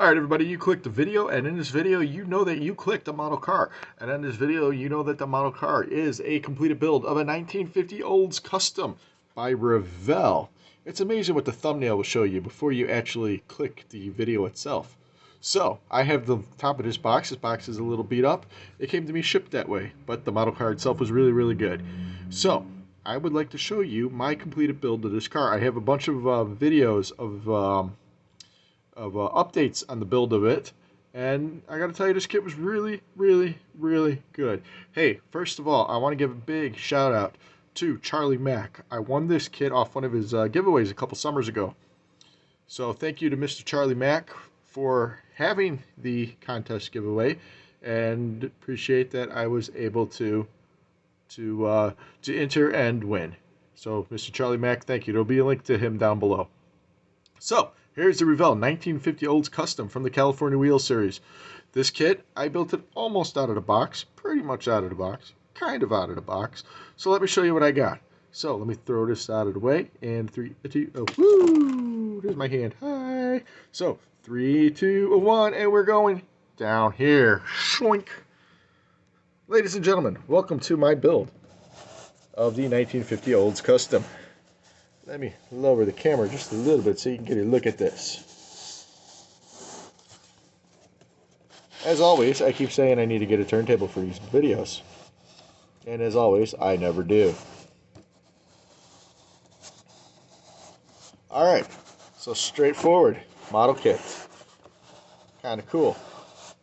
Alright everybody, you clicked the video, and in this video you know that you clicked a model car. And in this video you know that the model car is a completed build of a 1950 Olds Custom by Revell. It's amazing what the thumbnail will show you before you actually click the video itself. So, I have the top of this box. This box is a little beat up. It came to me shipped that way, but the model car itself was really good. So, I would like to show you my completed build of this car. I have a bunch of videos of updates on the build of it, and I gotta tell you, this kit was really good. Hey, first of all, I want to give a big shout out to CharlieMac. I won this kit off one of his giveaways a couple summers ago, so thank you to Mr. CharlieMac for having the contest giveaway, and appreciate that I was able to enter and win. So Mr. CharlieMac, thank you. There'll be a link to him down below. So here's the Revell 1950 Olds Custom from the California Wheel Series. This kit, I built it almost out of the box, pretty much out of the box, kind of out of the box. So let me show you what I got. So let me throw this out of the way, and 3, 2, oh, woo! There's my hand. Hi. So 3, 2, 1, and we're going down here. Shoink. Ladies and gentlemen, welcome to my build of the 1950 Olds Custom. Let me lower the camera just a little bit so you can get a look at this. As always, I keep saying I need to get a turntable for these videos. And as always, I never do. Alright, so straightforward model kit. Kind of cool.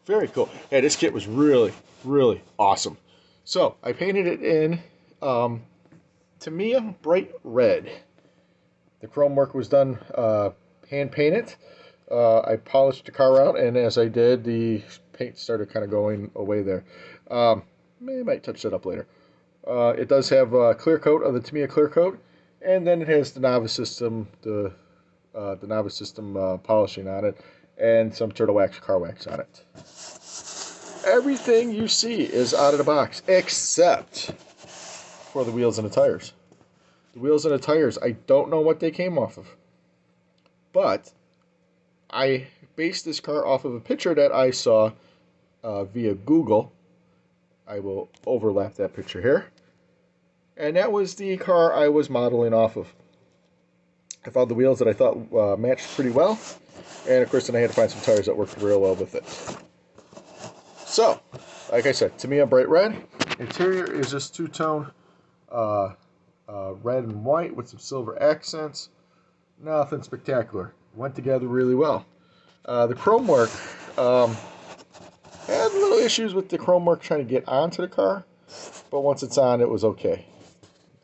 Very cool. Yeah, this kit was really awesome. So, I painted it in Tamiya bright red. The chrome work was done hand painted. I polished the car out, and as I did, the paint started kind of going away there. I might touch that up later. It does have a clear coat of the Tamiya clear coat, and then it has the novice system, the novice system polishing on it, and some turtle wax car wax on it. Everything you see is out of the box except for the wheels and the tires. The wheels and the tires, I don't know what they came off of, but I based this car off of a picture that I saw via Google. I will overlap that picture here, and that was the car I was modeling off of. I found the wheels that I thought matched pretty well, and of course then I had to find some tires that worked real well with it. So, like I said, Tamiya bright red. Interior is just two-tone red and white with some silver accents. Nothing spectacular. Went together really well. The chrome work, had little issues with the chrome work trying to get onto the car, but once it's on, it was okay.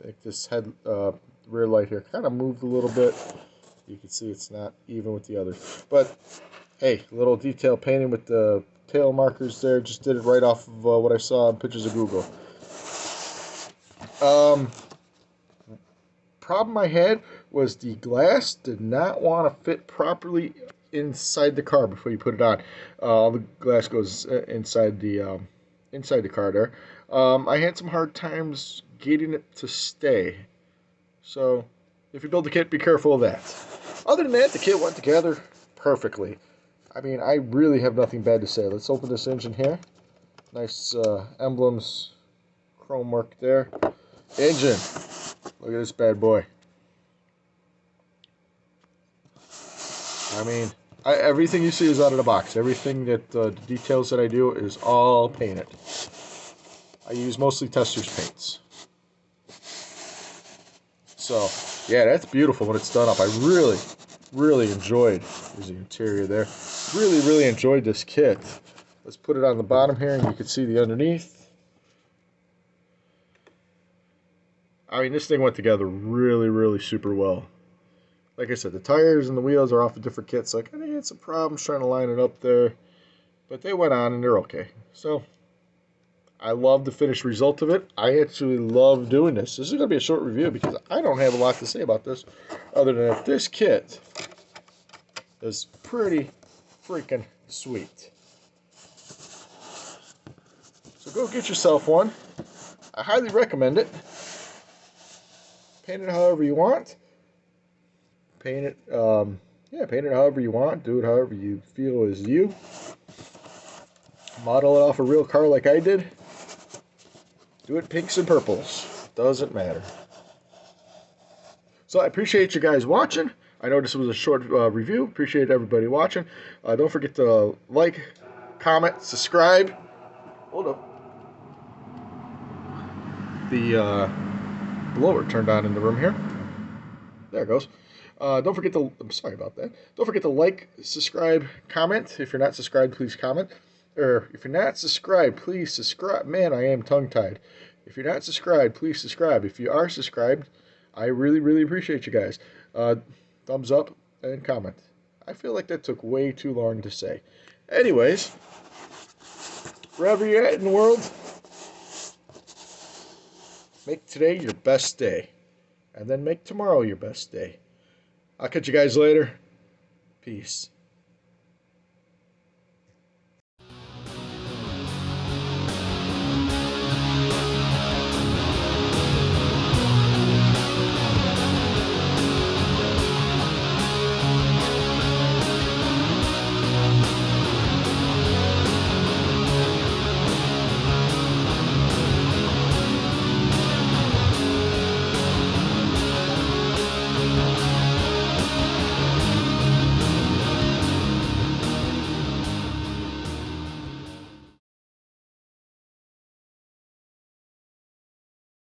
Like this head rear light here kind of moved a little bit. You can see it's not even with the others. But hey, little detail painting with the tail markers there. Just did it right off of what I saw in pictures of Google. Problem I had was the glass did not want to fit properly inside the car before you put it on. All the glass goes inside the car there. I had some hard times getting it to stay. So if you build the kit, be careful of that. Other than that, the kit went together perfectly. I mean, I really have nothing bad to say. Let's open this engine here. Nice emblems, chrome work there. Engine. Look at this bad boy. I mean, everything you see is out of the box. Everything that the details that I do is all painted. I use mostly Testors paints. So, yeah, that's beautiful when it's done up. I really enjoyed, there's the interior there, really enjoyed this kit. Let's put it on the bottom here, and you can see the underneath. I mean, this thing went together really super well. Like I said, the tires and the wheels are off of different kits, so I kind of had some problems trying to line it up there, but they went on and they're okay. So, I love the finished result of it. I actually love doing this. This is going to be a short review because I don't have a lot to say about this, other than that this kit is pretty freaking sweet. So go get yourself one. I highly recommend it. Paint it however you want. Paint it, Yeah, paint it however you want. Do it however you feel is you. Model it off a real car like I did. Do it pinks and purples. Doesn't matter. So I appreciate you guys watching. I know this was a short review. Appreciate everybody watching. Don't forget to like, comment, subscribe. Hold up. The blower turned on in the room here. There it goes. Don't forget to, I'm sorry about that. Don't forget to like, subscribe, comment. If you're not subscribed, please comment. Or if you're not subscribed, please subscribe. Man, I am tongue-tied. If you're not subscribed, please subscribe. If you are subscribed, I really, really appreciate you guys. Thumbs up and comment. I feel like that took way too long to say. Anyways, wherever you're at in the world, make today your best day. And then make tomorrow your best day. I'll catch you guys later. Peace.